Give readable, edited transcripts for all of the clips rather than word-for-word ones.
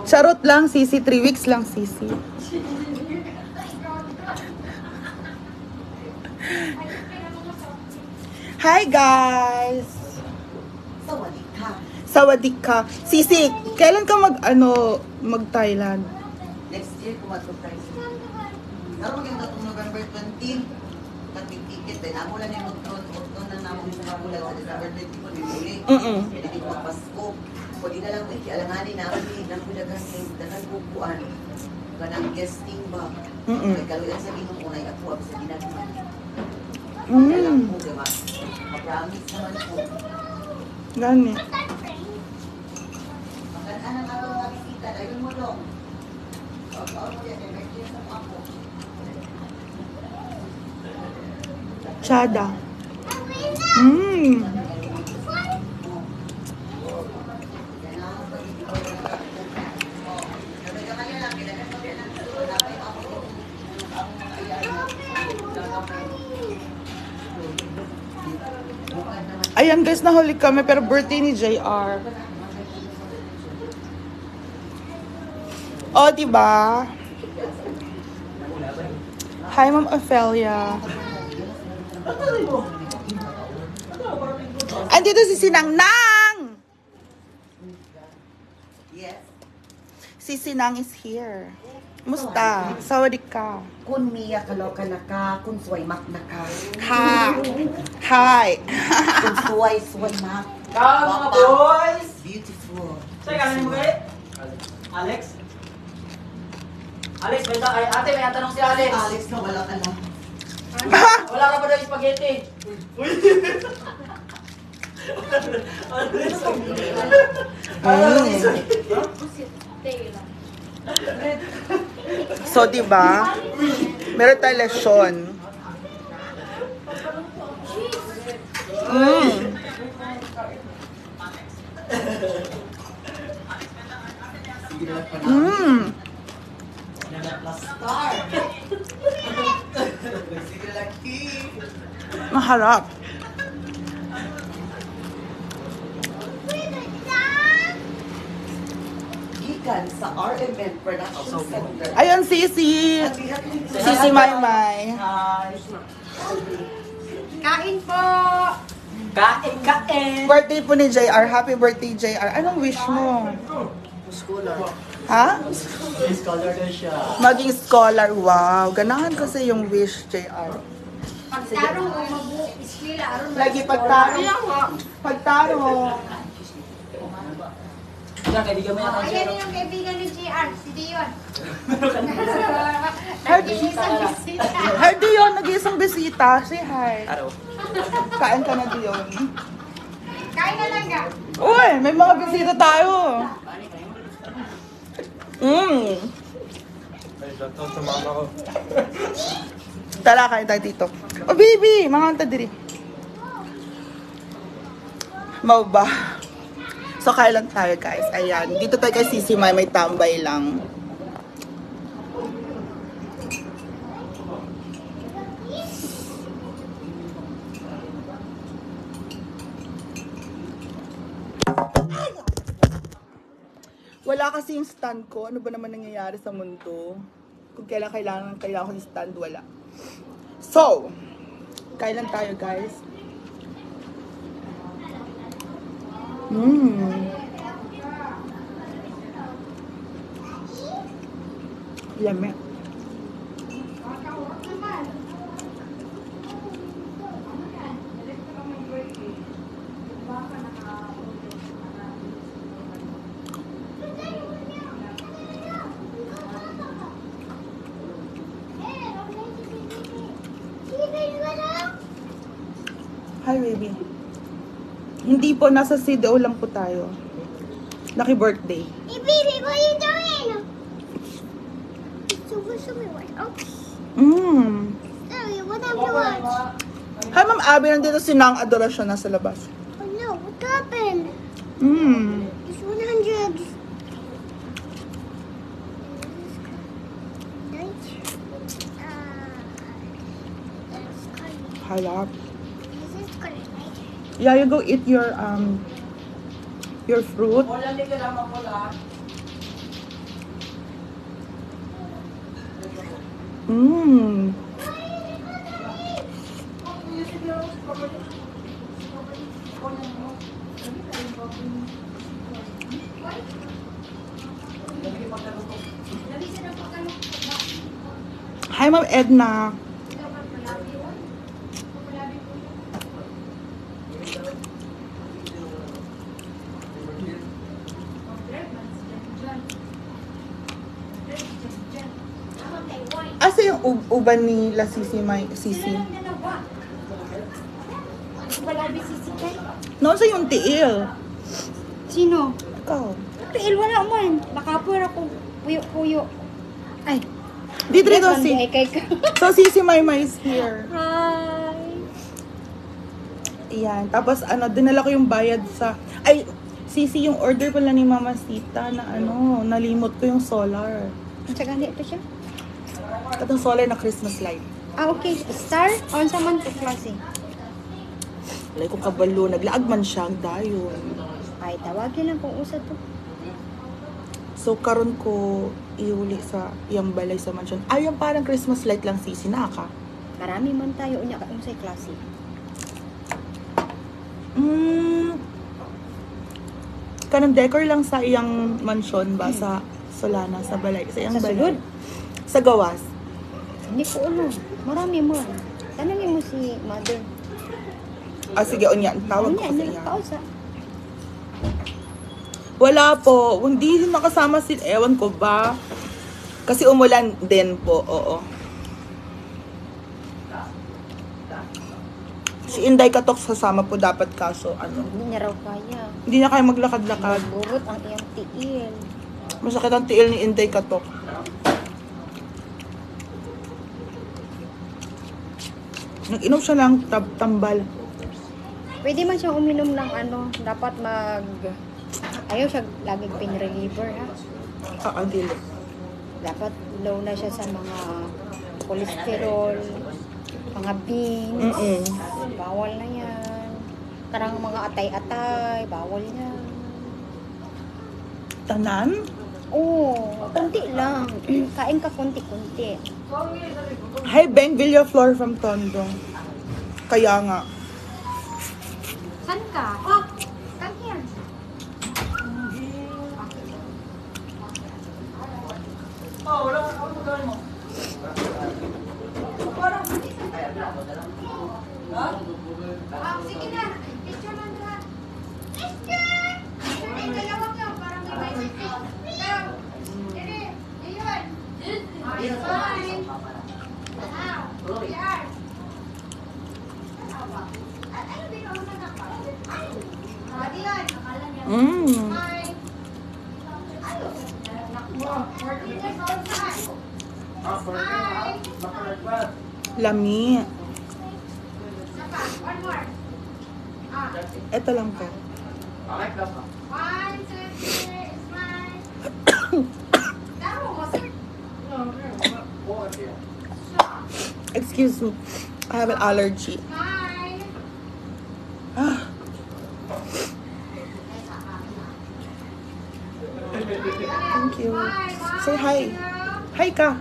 Charot lang, Sisi. 3 weeks lang, Sisi. Hi, guys! Sawadee ka. Sawadee ka. Sisi, kailan ka mag-Thailand? Next year, kumat-surprise. Pero maganda itong November 20, nag-ticket din. Ako lang yung mag-tron na namin sa kabulan sa December 20 ko bibili. Hindi ko magpasko. O di na lang, alanganin namin, nagpulagan ng bukuan. Ganang guesting ba? May kaluyan sa ginong unay at huwag sa ginagawa. Alam po, diba? Ma-promise naman po. Gani. Maganda na nga itong nakikita. Ayun mo dong. Chada. Ayan guys, nahuli kami pero birthday ni JR. Oh, diba? Hi, Ma'am Ophelia. Andito si Sinang Nang! Yes. Si Sinang is here. Musta? Sawadee ka. Kun Mia kaloka na ka, kun suway mak na ka. Ha. Hi. Kun suway mak. Ciao mga boys! Beautiful. Sa'yo kami mo kayo? Alex? Alex, ay ate, may tanong si Alex. Alex na wala ka na. Wala ka pa daw yung spaghetti. Uy! So, diba? Meron tayong lesson. Maharap. Gikan sa RMN Production Center. Ayun, Sisi. Sisi Maymay. Kain po! Kain, kain! Birthday po ni JR. Happy birthday, JR. Anong wish mo? Scholar. Ha? Scholar na siya. Maging scholar. Wow. Ganahan kasi yung wish, JR. Pagtarong o mabuo, iskila, aron Lagi pagtaro. Pagtaro. Yan, kaibigan mo yan. Ayan yung kaibigan ni JR, si Dion. Hi, Dion. Nag-iisang bisita. Say hi. Araw. Kain ka na, Dion. Kain na lang ka. Uy, may mga bisita tayo. Tara, kain tayo dito. Oh, baby! Mga anta diri. Mau ba? So, kailan tayo, guys? Ayan. Dito tayo kay Sisi May tambay lang. Wala kasi yung stand ko. Ano ba naman nangyayari sa mundo? Kung kailan kailangan ko yung stand, wala. So, kailan tayo, guys? Yummy. Hi, baby. Hindi po, nasa CDO lang po tayo. Naki-birthday. Hey, baby, what are you doing? Show me what. Okay. Sorry, what have you watched? Hi, Ma'am Abby. Nandito si Nang Adorasyon nasa labas. Oh no, what happened? It's 100. Halap. This is correct, right? Yeah, you go eat your fruit. Wala, hindi ka naman pula. Mmm. Hi, Ma'am Edna. Asa yung uban ni La Sisi, may Sisi? Wala bisisikay. Noon sa yung tiil. Sino? Ikaw. Tiil, wala man. Nakapura ko. Puyo-puyo. Ay. Dito rin Yes, si. ay kay ka. So, Sisi Maymay is here. Hi. Ayan. Tapos, dinala ko yung bayad sa... Ay, Sisi, yung order pala ni Mama Sita na nalimot ko yung solar. Ang sagani ito siya? Katong solar na Christmas light. Ah, okay. Star? On sa man to klase. Like kung kabalo, naglaag man siya ang dayon. Ay, tawagin lang kung usa to. So, karon ko iuli sa iyang balay sa mansion. Ay, yung parang Christmas light lang, Sisi, naka. Marami man tayo unya ka unsay klase. Kanang decor lang sa iyang mansion ba? Sa Solana, sa balay. Sa iyang Sa balay. sulod? Sa gawas. Hindi ko alam. Marami man. Tanungin mo si mother. Ah, sige, unya. Tawag ko Unya, sa niya iya. pausa. Wala po. Hindi makasama si... Ewan ko ba? Kasi umulan din po. Oo. Si Inday Katok sasama po dapat kaso Hindi niya raw kaya. hindi na kayo maglakad-lakad. Magburot ang iyang tiil. Masakit ang tiil ni Inday Katok. Nag-inom siya ng tambal. Pwede man siyang uminom ng dapat ayaw siya laging pain reliever ha. Dili. Dapat low na siya sa mga cholesterol, mga beans. Bawal na yan. Karang mga atay-atay, bawal yan. Tanan? Oo, konti lang. Kain ka konti-konti. Hi, Ben Villaflor from Tondo. Kaya nga. Saan ka? Oh, come here. Sige na. Picture man ka. Picture! Ay, dalawang ka. Parang may picture. Dili. Ayun. Ayun. Yan. Ano din ako nagkakaroon? Diyan. Hi. Ano? Nakmo. 14 years old ka. Hi. Lami. Isa pa. One more. Ito lang po. 1, 2, 3. Smile. Taro mo, sir. Excuse me. I have an allergy. Hi. Ah. Thank you. Say hi. Hi ka.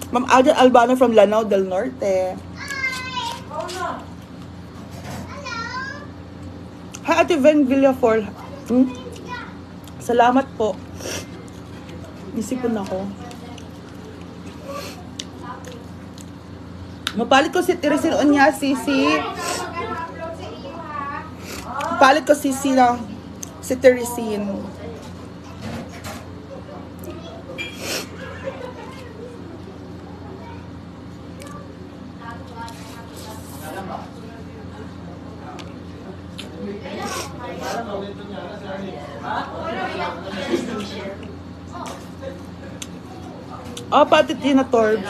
Ma'am Alden Albano from Lanao del Norte. Hi, Ate Ven Villaflor. Salamat po. Nisipon ako. Mapalit ko si Teresin Onya, Sisi. Mapalit ko si Teresin. Oh, pati Tina Torbs.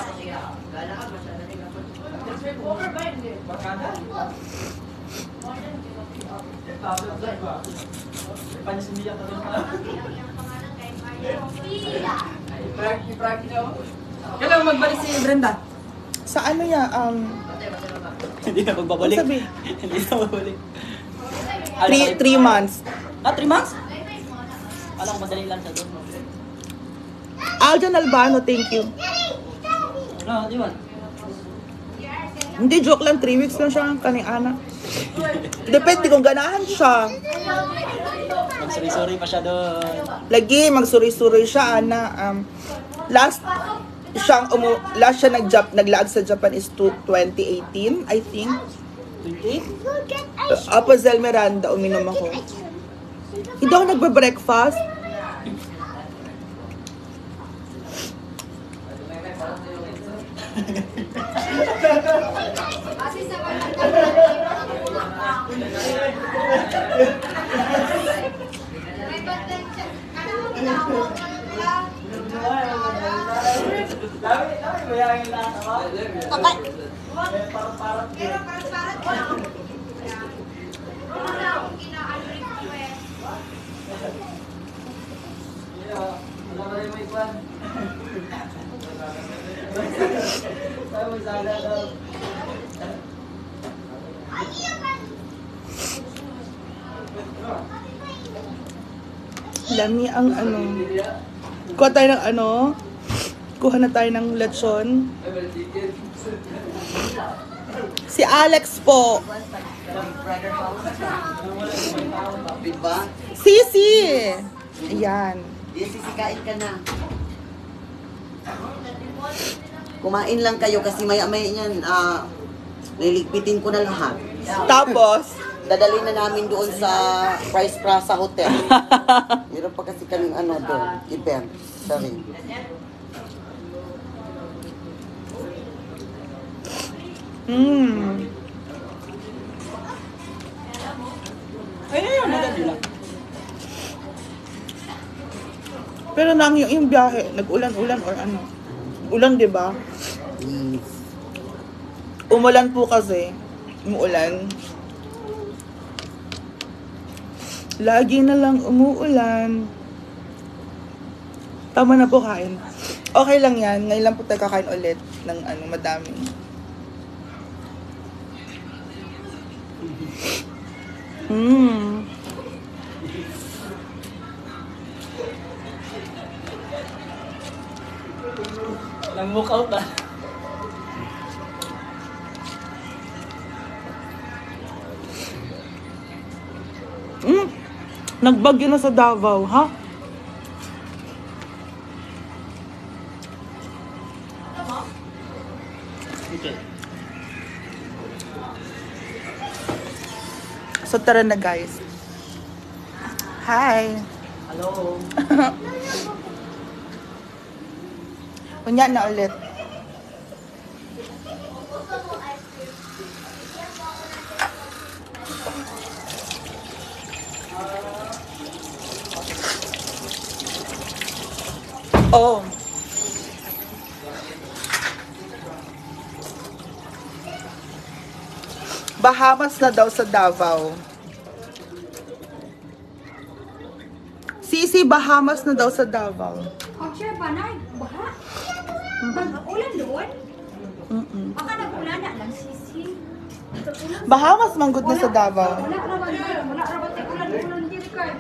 Kailan magbalik si Brenda? Sa ano ya, Hindi na magbabalik. Ano sabi? Hindi na magbabalik. 3 months. 3 months? Alam ko madali lang sa doon. Aljan Albano, thank you. No, di ba? Hindi, joke lang. 3 weeks lang siya kaning anak. Depende kung ganahan siya. Magsuri-suri pa siya doon. Lagi, magsuri-suri siya, ana. Last siya naglaag sa Japan is 2018, I think. 28? Apo Zel Miranda, uminom ako. Hindi ako nagbe-breakfast. Lami ang ano. Kuha tayo ng ano. Kuha na tayo ng lechon. Si Alex po. Diba? Sisi! Ayan. Yes, sisikain ka na. Kumain lang kayo kasi maya-maya yan, niligpitin ko na lahat. Tapos, Dadalhin na namin doon sa Price Plaza Hotel. Meron pa kasi kaming ano doon, event. Sorry. Ayun, madali lang. pero nang yung biyahe, nag-ulan-ulan or ano? Ulan, di ba? Yes. Umulan po kasi. Umuulan. Lagi na lang umuulan. Tama na po kain. Okay lang yan. Ngayon lang po tayo kakain ulit ng ano, madami. Nag-book out na. Nagbagyo na sa Davao, ha? Okay. So tara na guys. Hi! Hello. Kunya na ulit. Oh. Bahamas na daw sa Davao. Sisi, Bahamas na daw sa Davao. Actually, panay, baha. Mag-ulan doon? Baka nag-ulan na lang, sisi. Bahamas manggod na sa Davao. Wala rabat ulan dito ka.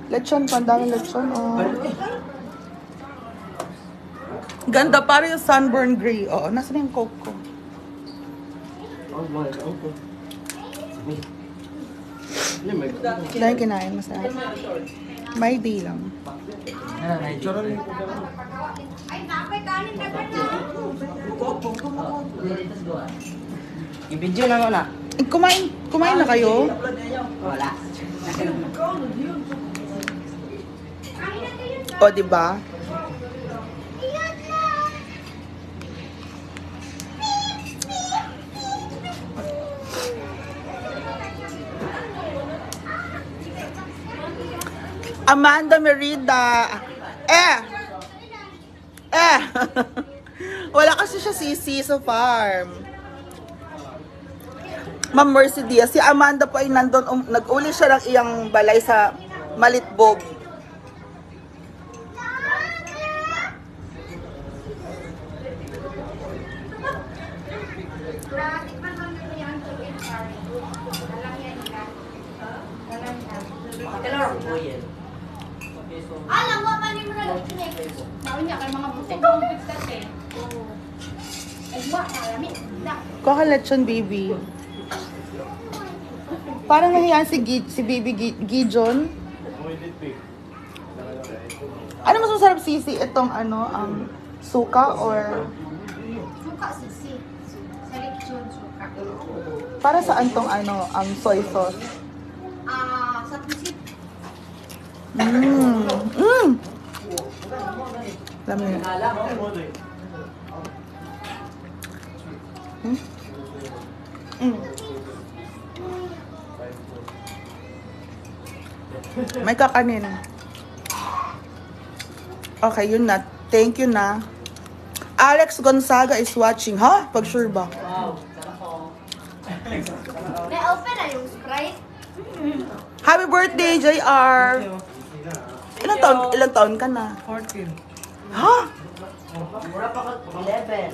Lechon, pandang lechon. Oh. Ganda, para yung sunburn gray. Oo, nasa na yung coke ko? Oh, boy. Okay. Dahil kinain, masarap. May day lang. Ay, napay kanin na ka na. I-video na mo na. Eh, kumain na kayo? Wala. O, diba? Amanda Merida. Wala kasi siya sisi sa farm. Ma'am Mercy Diaz. Si Amanda po ay nandun, nag-uli siya ng iyang balay sa Malitbog. Alam mo, man mo na lang. Baon niya, kay mga butik ang bigtas eh. Ay, marami. Kuha ka lechon, baby. Parang nahiyan si baby Gijon. Ano mas masarap, Sisi? Itong suka or... Suka, sisi. Sa lechon, suka. Para saan tong soy sauce? Sa pusit. Alam mo yun. May kakanin. Okay, yun na. Thank you na. Alex Gonzaga is watching. Ha? Pag sure ba? Na-open na yung Sprite. Happy birthday, JR! Ilang taon ka na? 14. Ha? Mura pa ka 11.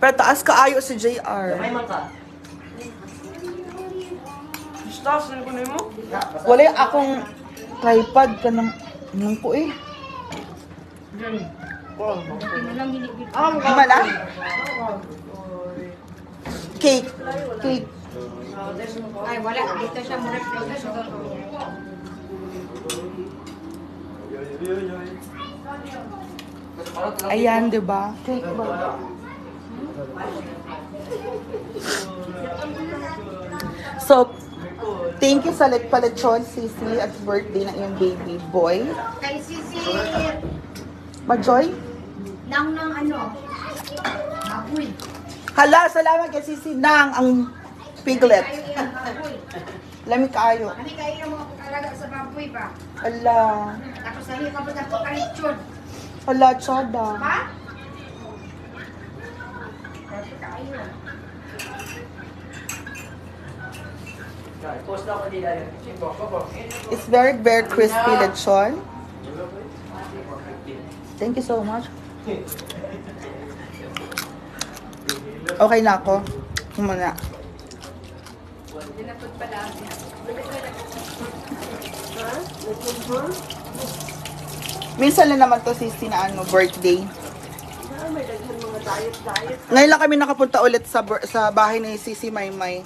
Pero taas kaayo si JR. May mata. Stars na ko mo? Wala akong tripod ka ng po eh. Di ba na? Cake. Cake. Ay, wala. Dito siya muna. Ayan, di ba? Cake ba? So, thank you sa palechon, Sisi, at birthday ng iyong baby boy. Kay Sisi, Majoy? nang baboy. Hala, salamat kay Sisi Nang, ang piglet. Kayo yan, baboy. Lamig kaayo. Kami kayo ng mga pag-alaga sa baboy ba? Hala. Tapos sabi ka ba na po kalitsyon? Hala, tsada. Ha? Kasi kayo. Post na ko nila yun. It's very, very crispy lechon. Thank you so much. Okay na ako. Muna. Minsan lang naman to, Sisi, na birthday. Ngayon lang kami nakapunta ulit sa bahay ni Sisi Maymay.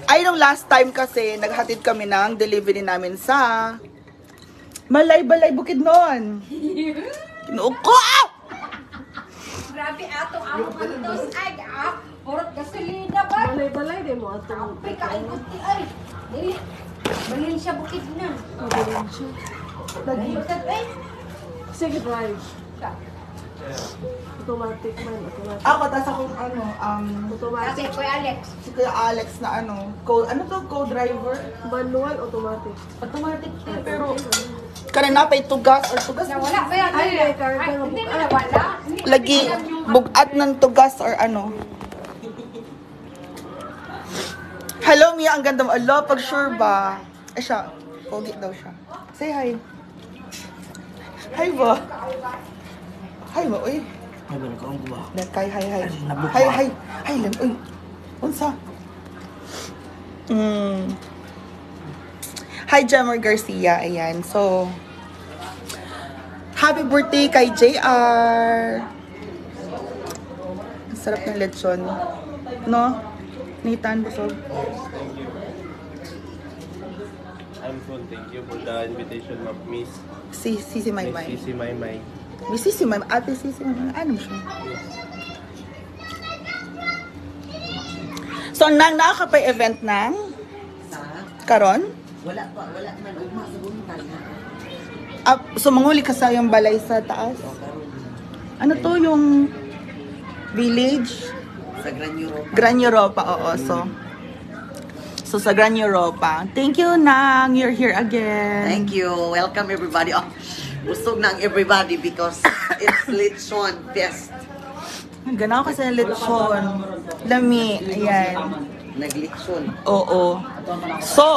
Ay, nung last time kasi, naghatid kami ng delivery namin sa Malay-Balay Bukidnon. Kinuok ko! Grabe ato ang pantos ay purot gasolina ba? Balay-balay din mo atong Ay kaingot ti ay. Dili. Balin siya bukid na. pagawin siya. Ayutat ay. Sige, drive. Automatic man, automatic. Ako, tas akong Kasi Automatic. Kuya Alex. si Kuya Alex na co-driver. Manual, automatic. Automatic siya, pero kanina pa'y tugas or tugas. Nawala ba yan? Ay, may karga nga Hindi bukas. na nawala. Lagi, bugat ng tugas or Hello, Mia, ang ganda mo. Alo, pag sure ba? Eh siya, pogi daw siya. Say hi. Hi ba? Hi ba, uy. Ay, ba na kaong guba? Hi, hi, hi. Hi, hi. Hi, lang, uy. Unsa? Hi, Jammer Garcia. Ayan, so, happy birthday kay JR. Ang sarap ng lechon. No? Nathan, busog. I'm full. Thank you for the invitation of Miss Si Maymay. Sisi Maymay. Miss Sisi Maymay. Ate Sisi Maymay. Ano siya? So, nakakapay-event ng karon? Wala pa, wala man. Ugma sa buntag na. So, manguli ka sa yung balay sa taas? Ano to yung village? Sa Gran Europa. Gran Europa, oo. So sa Gran Europa. Thank you, Nang. You're here again. Thank you. Welcome everybody. Oh, busog na ang everybody because it's Lechon Fest. Ganaw kasi ng lechon. Lami. Ayan. Naglechon. Oo. So,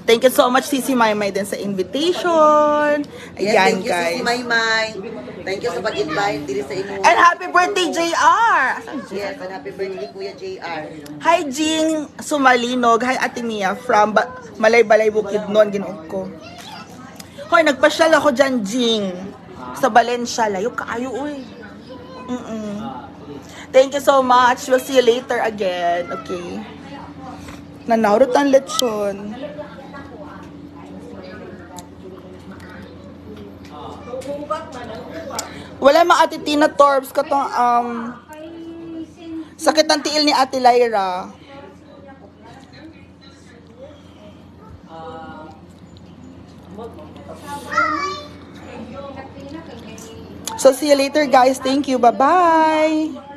thank you so much, Sisi Maymay, din sa invitation. Yes, Ayan, thank you, guys. Sisi Maymay. Thank you sa pag-invite diri sa inyo. And happy birthday, JR! Asan Yes, and happy birthday, Kuya JR. Hi, Jing Sumalinog. Hi, Ate Mia from Malay-Balay Bukidnon, Ginuog ko. Hoy, nagpasyal ako dyan, Jing. Sa Valencia. Layo kaayo, uy. Thank you so much. We'll see you later again. Okay. Nanarot ang lechon. Wala mga Ate Tina Torbs katong sakit ang tiil ni Ate Lyra. So see you later guys. Thank you. Bye-bye.